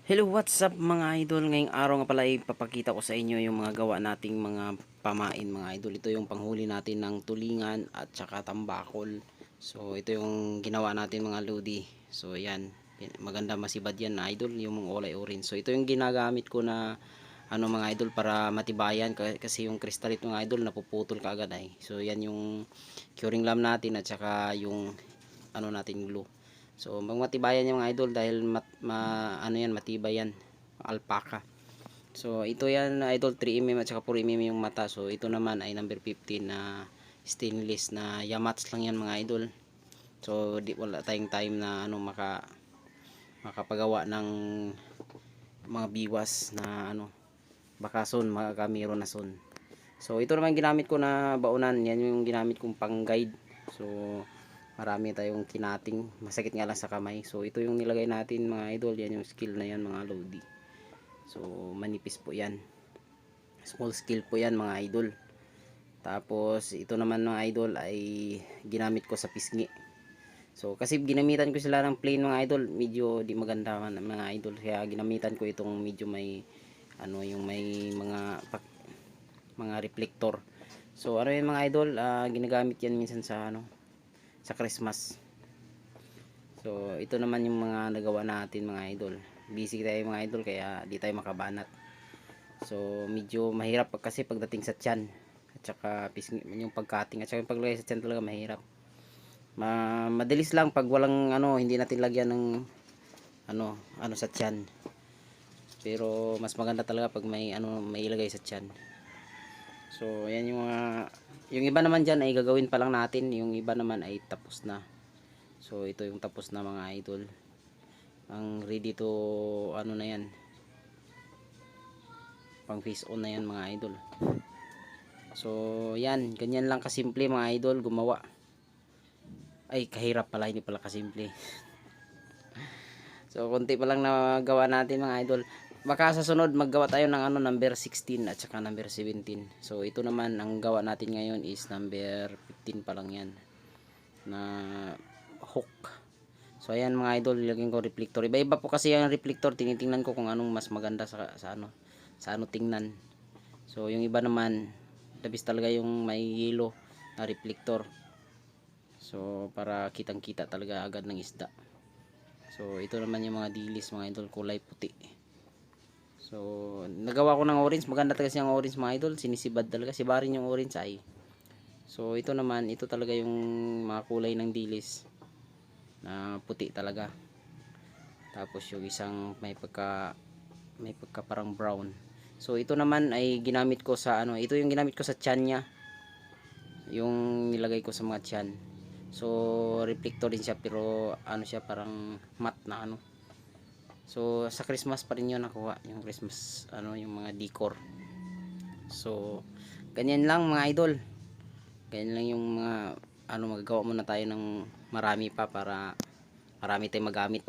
Hello, what's up mga idol? Ngayong araw nga pala ipapakita ko sa inyo yung mga gawa nating mga pamain mga idol. Ito yung panghuli natin ng tulingan at saka tambakol. So ito yung ginawa natin mga lodi. So yan, maganda masibad yan na idol, yung mga olay orange. So ito yung ginagamit ko na mga idol para matibayan kasi yung kristalit mga idol napuputol kaagad ay. So yan yung curing lam natin at saka yung natin glue. So magmatibayan yung mga idol dahil matibay yan, alpaca. So ito yan idol, 3mm at saka 4mm yung mata. So ito naman ay number 15 na stainless na Yamats lang yan mga idol. So wala tayong time na makapagawa ng mga biwas na bakason, mga kamero na son. So ito naman ginamit ko na baunan, yan yung ginamit kong pang guide. So marami tayong kinating, masakit nga lang sa kamay. So ito yung nilagay natin mga idol, yan yung skill na yan mga lodi. So manipis po yan, small skill po yan mga idol. Tapos ito naman mga idol ay ginamit ko sa pisngi. So kasi ginamitan ko sila ng plain mga idol, medyo di maganda man mga idol, kaya ginamitan ko itong medyo may yung may mga reflector. So yung mga idol, ginagamit yan minsan sa sa Christmas. So ito naman yung mga nagawa natin mga idol. Busy tayo mga idol kaya di tayo makabanat. So medyo mahirap kasi pagdating sa tiyan at saka yung pagcutting at saka yung paglagay sa tiyan talaga mahirap. Madalis lang pag walang hindi natin lagyan ng sa tiyan. Pero mas maganda talaga pag may ilagay sa tiyan. So yan yung iba naman diyan ay gagawin pa lang natin, yung iba naman ay tapos na. So ito yung tapos na mga idol. Ang ready to na yan. Pang face on na yan mga idol. So yan, ganyan lang kasimple mga idol gumawa. Ay kahirap pala, hindi pala kasimple. So konti pa lang nagawa natin mga idol. Baka sa sunod maggawa tayo ng number 16 at saka number 17. So ito naman ang gawa natin ngayon is number 15 pa lang yan na hook. So ayan mga idol, ilagyan ko reflector. Iba-iba po kasi yung reflector, tinitingnan ko kung anong mas maganda sa tingnan. So yung iba naman labis talaga yung may yellow na reflector. So para kitang-kita talaga agad ng isda. So ito naman yung mga dilis mga idol, kulay puti. So nagawa ko ng orange, maganda talaga yung orange mga idol, sinisibad talaga, sibarin yung orange ay. So ito naman, ito talaga yung mga kulay ng dilis na puti talaga. Tapos yung isang may pagka parang brown. So ito naman ay ginamit ko sa ito yung ginamit ko sa tiyan niya. Yung nilagay ko sa mga tiyan. So reflector din siya pero siya parang matte na So sa Christmas pa rin 'yon nakuha, yung Christmas yung mga decor. So ganyan lang mga idol. Ganyan lang yung mga magagawa muna tayo ng marami pa para marami tayong magamit.